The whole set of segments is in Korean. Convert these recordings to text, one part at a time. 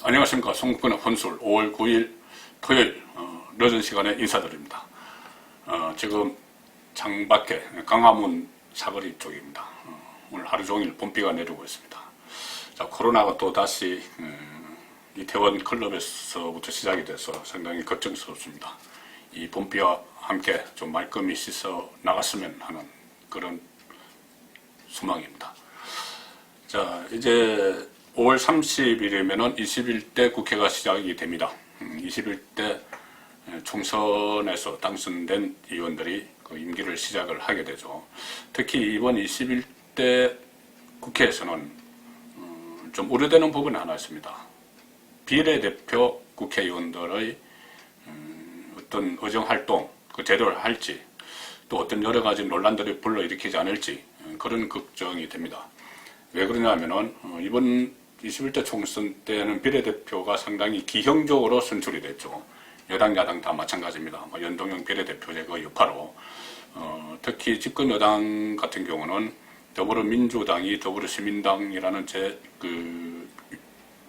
안녕하십니까. 송국근의 혼술 5월 9일 토요일 늦은 시간에 인사드립니다. 지금 창밖에 강화문 사거리 쪽입니다. 오늘 하루 종일 봄비가 내리고 있습니다. 자, 코로나가 또 다시 이태원 클럽에서부터 시작이 돼서 상당히 걱정스럽습니다. 이 봄비와 함께 좀 말끔히 씻어 나갔으면 하는 그런 소망입니다. 자, 이제 5월 30일이면은 21대 국회가 시작이 됩니다. 21대 총선에서 당선된 의원들이 그 임기를 시작을 하게 되죠. 특히 이번 21대 국회에서는 좀 우려되는 부분이 하나 있습니다. 비례대표 국회의원들의 어떤 의정활동, 그 제대로 할지, 또 어떤 여러 가지 논란들이 불러일으키지 않을지 그런 걱정이 됩니다. 왜 그러냐면은 이번 21대 총선 때는 비례대표가 상당히 기형적으로 선출이 됐죠. 여당, 야당 다 마찬가지입니다. 연동형 비례대표제 그 여파로 특히 집권 여당 같은 경우는 더불어민주당이 더불어시민당이라는 그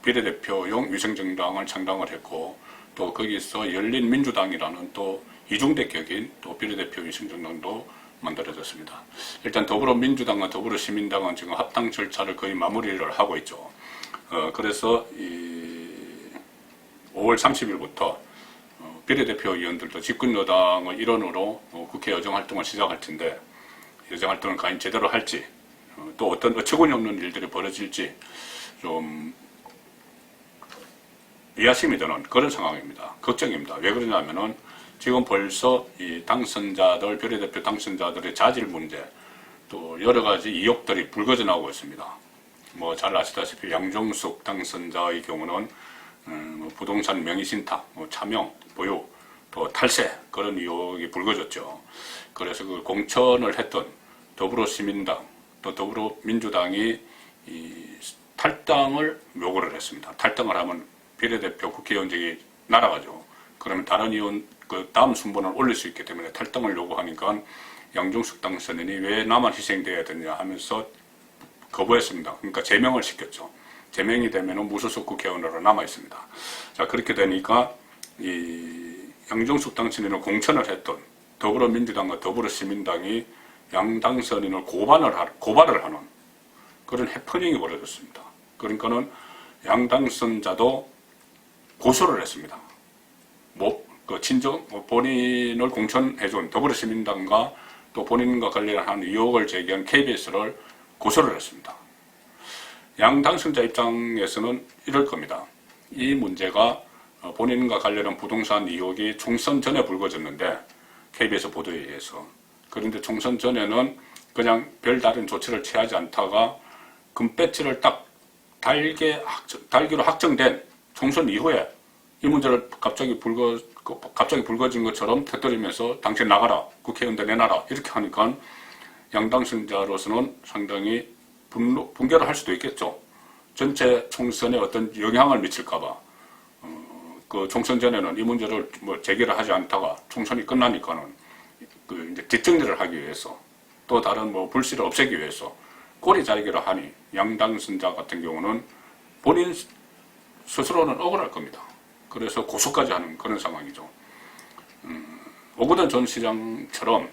비례대표용 위성정당을 창당을 했고, 또 거기서 열린민주당이라는 또 이중대격인 또 비례대표 위성정당도 만들어졌습니다. 일단 더불어민주당과 더불어시민당은 지금 합당 절차를 거의 마무리를 하고 있죠. 그래서 5월 30일부터 비례대표 의원들도 집권여당의 일원으로 국회 여정활동을 시작할 텐데, 여정활동을 과연 제대로 할지, 또 어떤 어처구니 없는 일들이 벌어질지 좀 의아심이 드는 그런 상황입니다. 걱정입니다. 왜 그러냐면은 지금 벌써 이 당선자들, 비례대표 당선자들의 자질 문제, 또 여러 가지 의혹들이 불거져 나오고 있습니다. 뭐 잘 아시다시피 양정숙 당선자의 경우는 부동산 명의신탁, 참여, 보유, 또 탈세 그런 의혹이 불거졌죠. 그래서 그 공천을 했던 더불어시민당, 또 더불어민주당이 이 탈당을 요구를 했습니다. 탈당을 하면 비례대표 국회의원직이 날아가죠. 그러면 다른 의원 그 다음 순번을 올릴 수 있기 때문에 탈당을 요구하니까 양정숙 당선인이 왜 나만 희생돼야 되냐 하면서 거부했습니다. 그러니까 제명을 시켰죠. 제명이 되면 무소속 국회의원으로 남아 있습니다. 자, 그렇게 되니까 이 양정숙 당선인을 공천을 했던 더불어민주당과 더불어시민당이 양 당선인을 고발을 하는 그런 해프닝이 벌어졌습니다. 그러니까는 양 당선자도 고소를 했습니다. 본인을 공천해준 더불어시민당과 또 본인과 관련한 의혹을 제기한 KBS를 고소를 했습니다. 양 당선자 입장에서는 이럴 겁니다. 이 문제가 본인과 관련한 부동산 의혹이 총선 전에 불거졌는데, KBS 보도에 의해서. 그런데 총선 전에는 그냥 별다른 조치를 취하지 않다가 금배지를 딱 달기로 확정된 총선 이후에 이 문제를 갑자기 불거진 것처럼 터뜨리면서 당신 나가라, 국회의원들 내놔라 이렇게 하니까 양당선자로서는 상당히 분개를 할 수도 있겠죠. 전체 총선에 어떤 영향을 미칠까봐 그 총선 전에는 이 문제를 제기를 하지 않다가 총선이 끝나니까는 그 이제 뒷정리를 하기 위해서, 또 다른 불씨를 없애기 위해서 꼬리 자르기를 하니 양당선자 같은 경우는 본인 스스로는 억울할 겁니다. 그래서 고소까지 하는 그런 상황이죠. 오거돈 전 시장처럼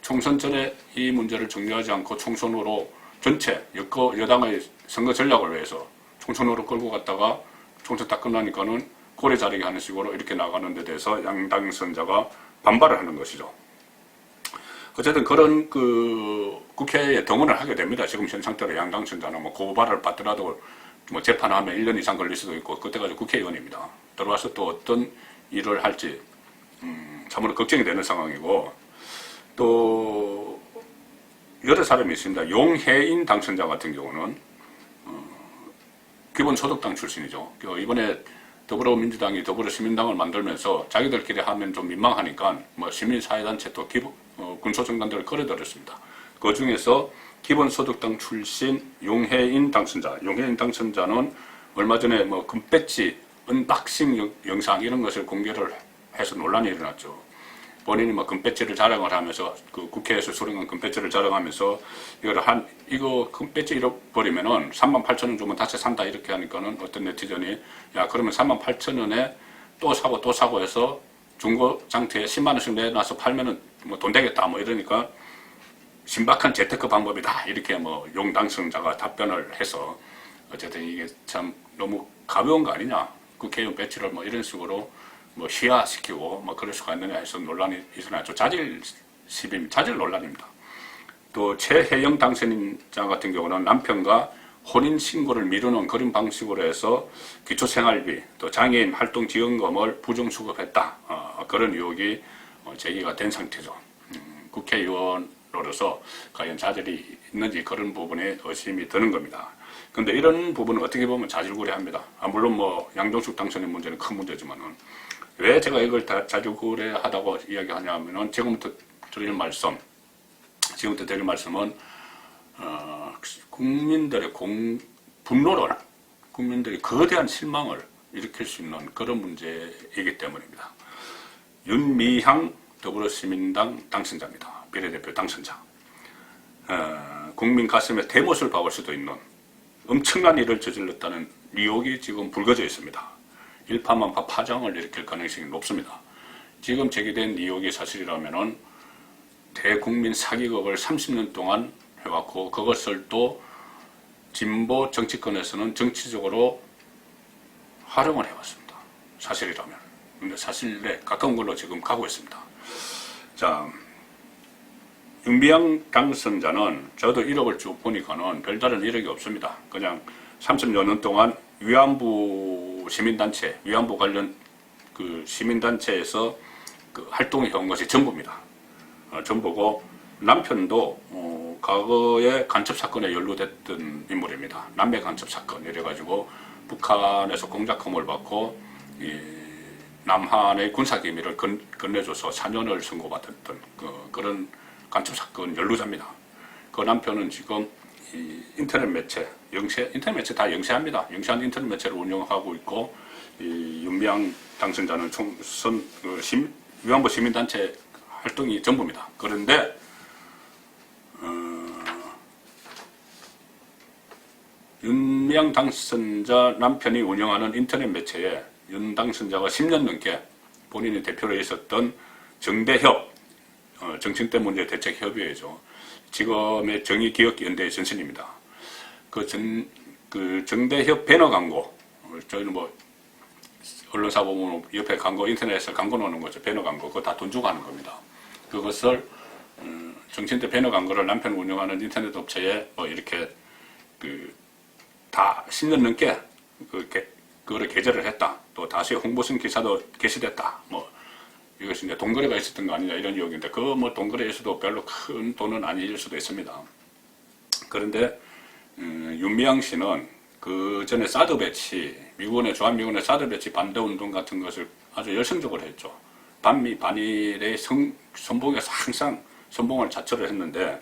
총선 전에 이 문제를 정리하지 않고 총선으로 전체 여당의 선거 전략을 위해서 총선으로 끌고 갔다가 총선 딱 끝나니까는 고래 자르기 하는 식으로 이렇게 나가는 데 대해서 양당선자가 반발을 하는 것이죠. 어쨌든 그런 그 국회에 등원을 하게 됩니다. 지금 현 상태로 양당선자는 고발을 받더라도 재판하면 1년 이상 걸릴 수도 있고, 그때까지 국회의원입니다. 들어와서 또 어떤 일을 할지 참으로 걱정이 되는 상황이고, 또 여러 사람이 있습니다. 용혜인 당선자 같은 경우는 기본소득당 출신이죠. 이번에 더불어민주당이 더불어시민당을 만들면서 자기들끼리 하면 좀 민망하니까 시민사회단체 또 군소정당들을 끌어들였습니다. 그 중에서 기본소득당 출신 용혜인 당선자, 용혜인 당선자는 얼마 전에 금배지 언박싱 영상 이런 것을 공개를 해서 논란이 일어났죠. 본인이 뭐 금배지를 자랑을 하면서 그 국회에서 수령한 금배지를 자랑하면서 이거 금배지 잃어버리면은 38,000원 주면 다시 산다 이렇게 하니까는 어떤 네티즌이 야 그러면 38,000원에 또 사고 해서 중고 상태에 10만 원씩 내놔서 팔면은 뭐 돈 되겠다 뭐 이러니까 신박한 재테크 방법이다 이렇게 뭐 용 당선자가 답변을 해서 어쨌든 이게 참 너무 가벼운 거 아니냐 국회의원 배치를 뭐 이런 식으로 뭐 희화시키고 뭐 그럴 수가 있느냐 해서 논란이 있어나죠. 자질 논란입니다. 또 최혜영 당선인자 같은 경우는 남편과 혼인 신고를 미루는 그런 방식으로 해서 기초생활비 또 장애인 활동 지원금을 부정수급했다 그런 의혹이 제기가 된 상태죠. 국회의원으로서 과연 자질이 있는지 그런 부분에 의심이 드는 겁니다. 근데 이런 부분은 어떻게 보면 자질구레합니다. 물론 뭐 양정숙 당선인 문제는 큰 문제지만은 왜 제가 이걸 다 자질구레하다고 이야기하냐면은 지금부터 드릴 말씀은 국민들의 분노를 국민들의 거대한 실망을 일으킬 수 있는 그런 문제이기 때문입니다. 윤미향 더불어시민당 당선자입니다. 비례대표 당선자. 국민 가슴에 대못을 박을 수도 있는 엄청난 일을 저질렀다는 의혹이 지금 불거져 있습니다. 일파만파 파장을 일으킬 가능성이 높습니다. 지금 제기된 의혹이 사실이라면은 대국민 사기극을 30년 동안 해왔고 그것을 또 진보 정치권에서는 정치적으로 활용을 해왔습니다. 사실이라면. 근데 사실에 가까운 걸로 지금 가고 있습니다. 자, 윤미향 당선자는 저도 이력을 쭉 보니까는 별다른 이력이 없습니다. 그냥 30여 년 동안 위안부 시민단체, 위안부 관련 그 시민단체에서 그 활동을 해온 것이 전부입니다. 전부고 남편도 과거에 간첩사건에 연루됐던 인물입니다. 남매 간첩사건 이래가지고 북한에서 공작금을 받고 남한의 군사기밀을 건네줘서 4년을 선고받았던 그런 간첩사건 연루자입니다. 그 남편은 지금 인터넷 매체, 인터넷 매체 다 영세합니다. 영세한 인터넷 매체를 운영하고 있고 윤미향 당선자는 총선 위안부 시민단체 활동이 전부입니다. 그런데 윤미향 당선자 남편이 운영하는 인터넷 매체에 윤 당선자가 10년 넘게 본인이 대표로 있었던 정대협 정치인대 문제 대책협의회죠. 지금의 정의기억연대의 전신입니다. 그 정대협 배너 광고, 저희는 뭐 언론사 보면 옆에 광고 인터넷에서 광고 넣는 거죠. 배너 광고 그거 다 돈 주고 하는 겁니다. 그것을 정치인대 배너 광고를 남편 운영하는 인터넷 업체에 뭐 이렇게 다 10년 넘게 그거를 게재를 했다. 또 다시 홍보성 기사도 게시됐다. 뭐 이것이 이제 돈거래가 있었던 거 아니냐 이런 의혹인데 그 뭐 돈거래에서도 별로 큰 돈은 아닐 수도 있습니다. 그런데 윤미향 씨는 그 전에 사드 배치, 주한미군의 사드 배치 반대 운동 같은 것을 아주 열성적으로 했죠. 반미 반일의 선봉에서 항상 선봉을 자처를 했는데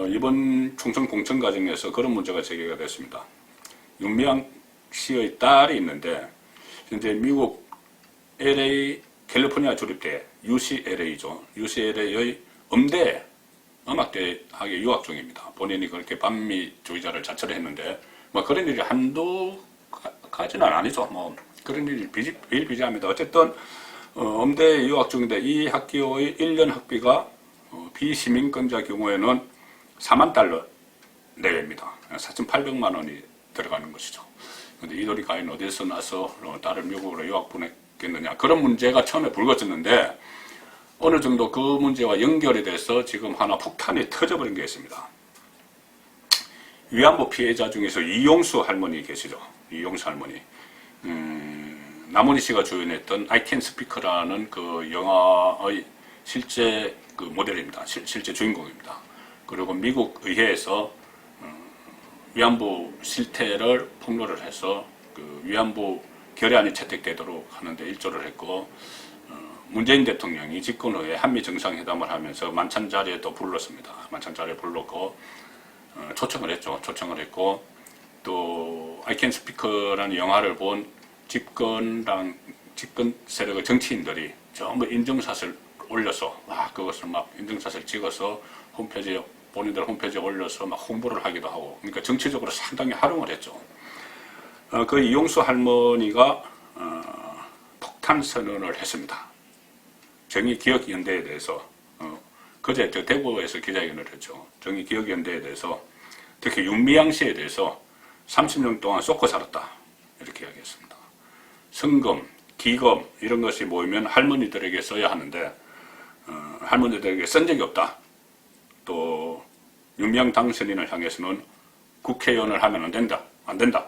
이번 총선 공천 과정에서 그런 문제가 제기가 됐습니다. 윤미향 씨의 딸이 있는데 현재 미국 LA 캘리포니아 주립대 UCLA죠. UCLA의 음악대학에 유학 중입니다. 본인이 그렇게 반미주의자를 자처를 했는데 뭐 그런 일이 한두 가지는 아니죠. 뭐 그런 일이 비일비재합니다. 어쨌든 음대에 유학 중인데 이 학교의 1년 학비가 비시민권자 경우에는 4만 달러 내외입니다. 4,800만 원이 들어가는 것이죠. 근데 이 돈이 과연 어디서 나서 딸을 미국으로 유학 보냈겠느냐 그런 문제가 처음에 불거졌는데 어느 정도 그 문제와 연결이 돼서 지금 하나 폭탄이 터져버린 게 있습니다. 위안부 피해자 중에서 이용수 할머니 계시죠. 이용수 할머니. 남원희 씨가 주연했던 I Can Speak라는 그 영화의 실제 그 모델입니다. 실제 주인공입니다. 그리고 미국 의회에서 위안부 실태를 폭로를 해서 그 위안부 결의안이 채택되도록 하는데 일조를 했고 문재인 대통령이 집권 후에 한미 정상회담을 하면서 만찬 자리에 또 불렀습니다. 만찬 자리에 불렀고 초청을 했죠. 초청을 했고 또 I Can Speak라는 영화를 본 집권 세력의 정치인들이 전부 인증샷을 올려서 그것을 막 인증샷을 찍어서 홈페이지에 본인들 홈페이지에 올려서 막 홍보를 하기도 하고, 그러니까 정치적으로 상당히 활용을 했죠. 그 이용수 할머니가 폭탄 선언을 했습니다. 정의기억연대에 대해서 그제 대구에서 기자회견을 했죠. 정의기억연대에 대해서 특히 윤미향 씨에 대해서 30년 동안 쏟고 살았다 이렇게 이야기했습니다. 성금, 기금 이런 것이 모이면 할머니들에게 써야 하는데 할머니들에게 쓴 적이 없다. 또 윤미향 당선인을 향해서는 국회의원을 하면 안 된다.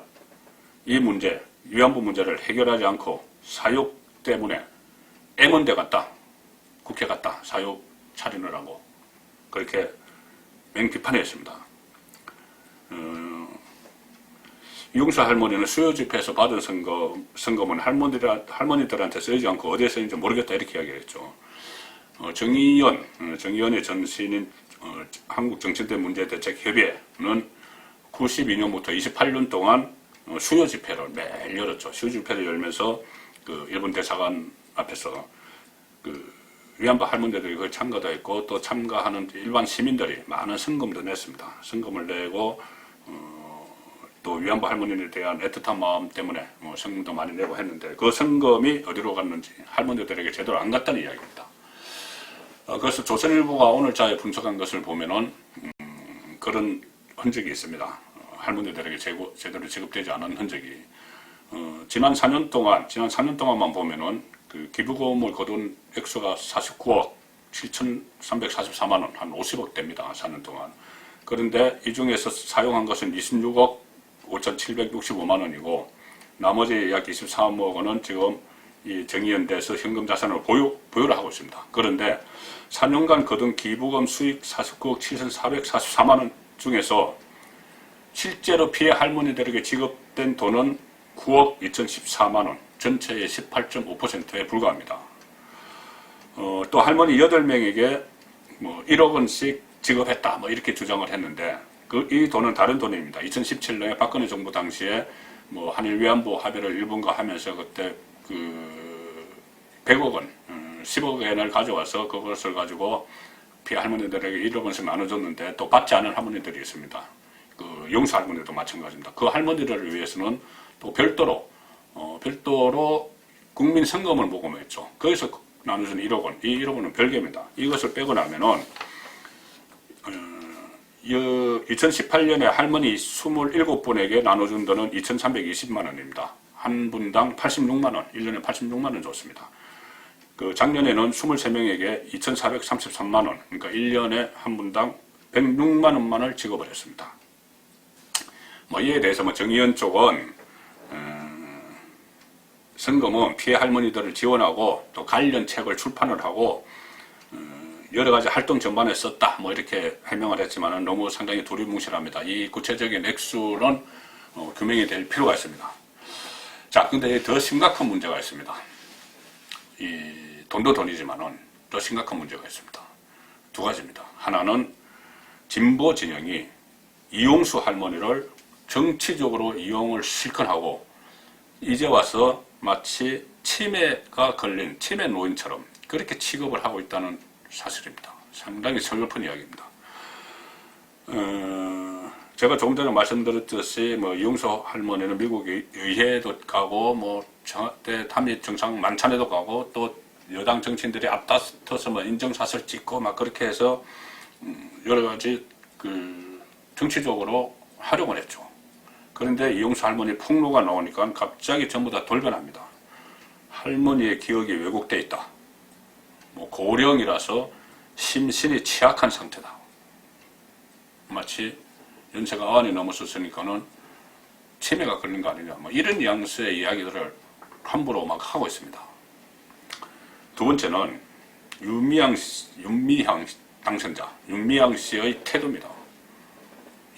이 문제, 위안부 문제를 해결하지 않고 사육 때문에 M원대 갔다. 국회 갔다. 사육 차리느라고. 그렇게 맹비판했습니다. 이용수 할머니는 수요집회에서 받은 성금은 할머니들한테 쓰이지 않고 어디에 쓰인지 모르겠다 이렇게 이야기했죠. 정의연의 전신인 한국정치대문제대책협의회는 92년부터 28년 동안 수요 집회를 매일 열었죠. 수요 집회를 열면서 그 일본 대사관 앞에서 그 위안부 할머니들이 거기 참가도 했고 또 참가하는 일반 시민들이 많은 성금도 냈습니다. 성금을 내고 또 위안부 할머니에 대한 애틋한 마음 때문에 성금도 많이 내고 했는데 그 성금이 어디로 갔는지 할머니들에게 제대로 안 갔다는 이야기입니다. 그래서 조선일보가 오늘자에 분석한 것을 보면은 그런 흔적이 있습니다. 할머니들에게 제대로 지급되지 않은 흔적이 지난 4년 동안만 보면은 그 기부금을 거둔 액수가 49억 7,344만 원, 한 50억 됩니다. 4년 동안. 그런데 이 중에서 사용한 것은 26억 5,765만 원이고 나머지 약 23억 원은 지금 이 정의연대에서 현금 자산을 보유를 하고 있습니다. 그런데 4년간 거둔 기부금 수익 49억 7,444만 원 중에서 실제로 피해 할머니들에게 지급된 돈은 9억 2,014만 원, 전체의 18.5%에 불과합니다. 또 할머니 8명에게 뭐 1억 원씩 지급했다, 뭐 이렇게 주장을 했는데 이 돈은 다른 돈입니다. 2017년에 박근혜 정부 당시에 뭐 한일 위안부 합의를 일본과 하면서 그때 그 100억 원, 10억 엔을 가져와서 그것을 가지고 피해 할머니들에게 1억 원씩 나눠줬는데 또 받지 않은 할머니들이 있습니다. 그 용수 할머니도 마찬가지입니다. 그 할머니들을 위해서는 또 별도로 국민 성금을 모금했죠. 거기서 나눠준 1억 원, 이 1억 원은 별개입니다. 이것을 빼고 나면은 2018년에 할머니 27분에게 나눠준 돈은 2,320만 원입니다. 한 분당 86만 원, 1년에 86만 원 줬습니다. 그 작년에는 23명에게 2,433만 원, 그러니까 1년에 한 분당 106만 원만을 지급을 했습니다. 뭐 이에 대해서 뭐 정의연 쪽은 성금은 피해 할머니들을 지원하고 또 관련 책을 출판을 하고 여러 가지 활동 전반에 썼다 뭐 이렇게 해명을 했지만 너무 상당히 두리뭉실합니다. 이 구체적인 액수는 규명이 될 필요가 있습니다. 자, 근데 더 심각한 문제가 있습니다. 이 돈도 돈이지만은 더 심각한 문제가 있습니다. 두 가지입니다. 하나는 진보 진영이 이용수 할머니를 정치적으로 이용을 실컷 하고 이제 와서 마치 치매가 걸린 치매 노인처럼 그렇게 취급을 하고 있다는 사실입니다. 상당히 서글픈 이야기입니다. 제가 조금 전에 말씀드렸듯이 뭐 이용수 할머니는 미국 의회도 가고 뭐 청와대 담임 정상 만찬에도 가고 또 여당 정치인들이 앞다퉈서 뭐 인증샷을 찍고 막 그렇게 해서 여러 가지 그 정치적으로 활용을 했죠. 그런데 이용수 할머니 폭로가 나오니까 갑자기 전부 다 돌변합니다. 할머니의 기억이 왜곡되어 있다. 뭐 고령이라서 심신이 취약한 상태다. 마치 연세가 90이 넘었었으니까는 치매가 걸린 거 아니냐. 뭐 이런 뉘앙스의 이야기들을 함부로 막 하고 있습니다. 두 번째는 윤미향 당선자, 윤미향 씨의 태도입니다.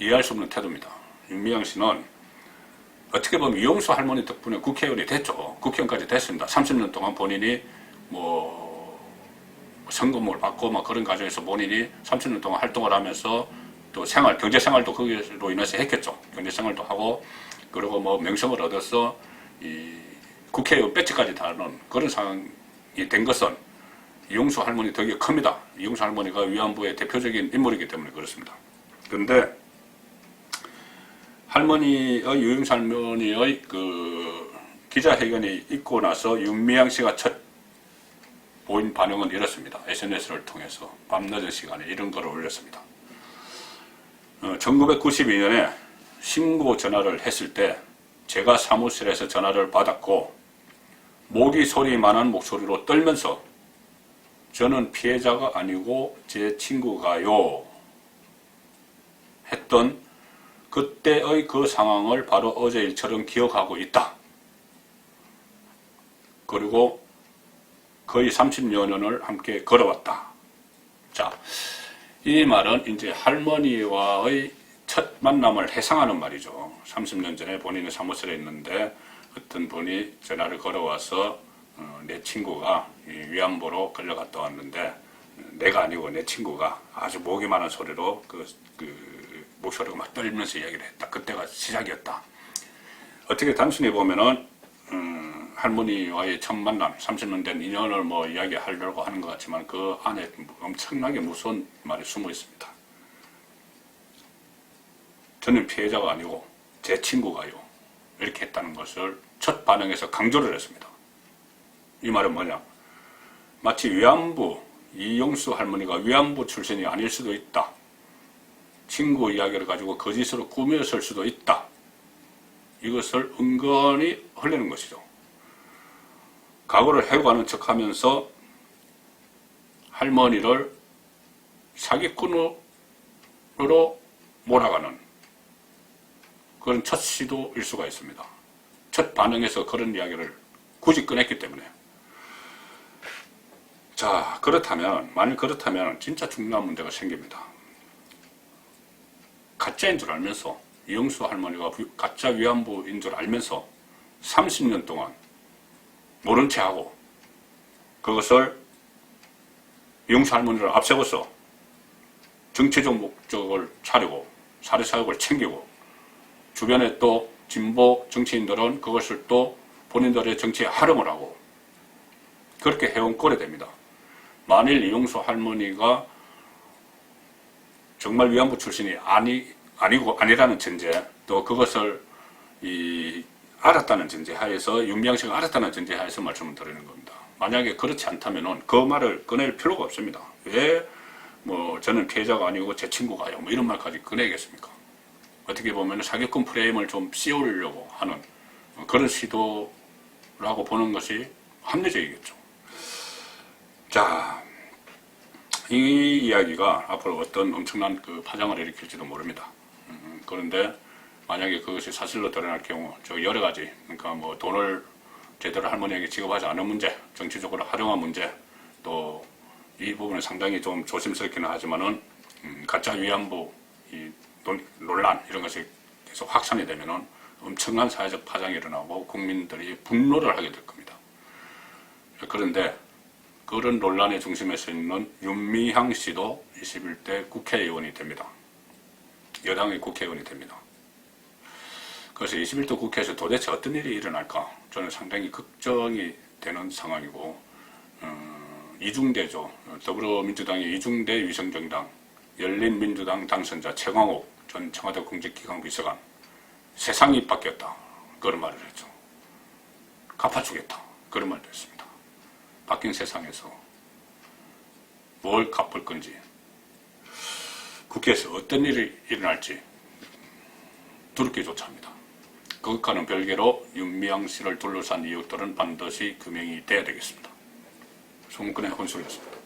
이해할 수 없는 태도입니다. 윤미향 씨는 어떻게 보면 이용수 할머니 덕분에 국회의원이 됐죠. 국회의원까지 됐습니다. 30년 동안 본인이 뭐 성금을 받고 막 그런 과정에서 본인이 30년 동안 활동을 하면서 또 경제 생활도 거기로 인해서 했겠죠. 경제 생활도 하고 그리고 뭐 명성을 얻어서 이 국회의원 배지까지 다는 그런 상황이 된 것은 이용수 할머니 덕이 큽니다. 이용수 할머니가 위안부의 대표적인 인물이기 때문에 그렇습니다. 그런데 이용수 할머니의 그 기자회견이 있고 나서 윤미향 씨가 첫 보인 반응은 이렇습니다. SNS를 통해서 밤늦은 시간에 이런 거를 올렸습니다. 1992년에 신고 전화를 했을 때 제가 사무실에서 전화를 받았고 모기 소리만한 목소리로 떨면서 저는 피해자가 아니고 제 친구가요 했던 그때의 그 상황을 바로 어제 일처럼 기억하고 있다. 그리고 거의 30여 년을 함께 걸어왔다. 자, 이 말은 이제 할머니와의 첫 만남을 해상하는 말이죠. 30년 전에 본인의 사무실에 있는데 어떤 분이 전화를 걸어와서 내 친구가 위안부로 끌려갔다 왔는데 내가 아니고 내 친구가 아주 목이 많은 소리로 그 목소리가 막 떨면서 이야기를 했다. 그때가 시작이었다. 어떻게 단순히 보면은 할머니와의 첫 만남, 30년 된 인연을 뭐 이야기하려고 하는 것 같지만 그 안에 엄청나게 무서운 말이 숨어 있습니다. 저는 피해자가 아니고 제 친구가요. 이렇게 했다는 것을 첫 반응에서 강조를 했습니다. 이 말은 뭐냐? 마치 이용수 할머니가 위안부 출신이 아닐 수도 있다. 친구 이야기를 가지고 거짓으로 꾸몄을 수도 있다. 이것을 은근히 흘리는 것이죠. 과거를 해고하는 척하면서 할머니를 사기꾼으로 몰아가는 그런 첫 시도일 수가 있습니다. 첫 반응에서 그런 이야기를 굳이 꺼냈기 때문에. 자, 만일 그렇다면 진짜 중요한 문제가 생깁니다. 가짜인 줄 알면서, 이용수 할머니가 가짜 위안부인 줄 알면서 30년 동안 모른 채 하고 그것을 이용수 할머니를 앞세워서 정치적 목적을 차리고 사리사욕을 챙기고 주변에 또 진보 정치인들은 그것을 또 본인들의 정치에 활용을 하고 그렇게 해온 꼴이 됩니다. 만일 이용수 할머니가 정말 위안부 출신이 아니라는 전제, 또 그것을 알았다는 전제 하에서, 윤미향 씨가 알았다는 전제 하에서 말씀을 드리는 겁니다. 만약에 그렇지 않다면은 그 말을 꺼낼 필요가 없습니다. 왜 저는 피해자가 아니고 제 친구가요 이런 말까지 꺼내겠습니까? 어떻게 보면 사기꾼 프레임을 좀 씌우려고 하는 그런 시도라고 보는 것이 합리적이겠죠. 자, 이 이야기가 앞으로 어떤 엄청난 그 파장을 일으킬지도 모릅니다. 그런데 만약에 그것이 사실로 드러날 경우 여러 가지, 그러니까 돈을 제대로 할머니에게 지급하지 않은 문제, 정치적으로 활용한 문제, 또 이 부분은 상당히 좀 조심스럽기는 하지만은 가짜 위안부 논란 이런 것이 계속 확산이 되면은 엄청난 사회적 파장이 일어나고 국민들이 분노를 하게 될 겁니다. 그런데 그런 논란의 중심에 서 있는 윤미향 씨도 21대 국회의원이 됩니다. 여당의 국회의원이 됩니다. 그래서 21대 국회에서 도대체 어떤 일이 일어날까? 저는 상당히 걱정이 되는 상황이고, 이중대죠. 더불어민주당의 이중대 위성정당, 열린민주당 당선자 최광욱 전 청와대 공직기강 비서관, 세상이 바뀌었다. 그런 말을 했죠. 갚아주겠다. 그런 말도 했습니다. 바뀐 세상에서 뭘 갚을 건지, 국회에서 어떤 일이 일어날지 두렵기조차 합니다. 그것과는 별개로 윤미향 씨를 둘러싼 이유들은 반드시 규명이 돼야 되겠습니다. 송근의 혼술이었습니다.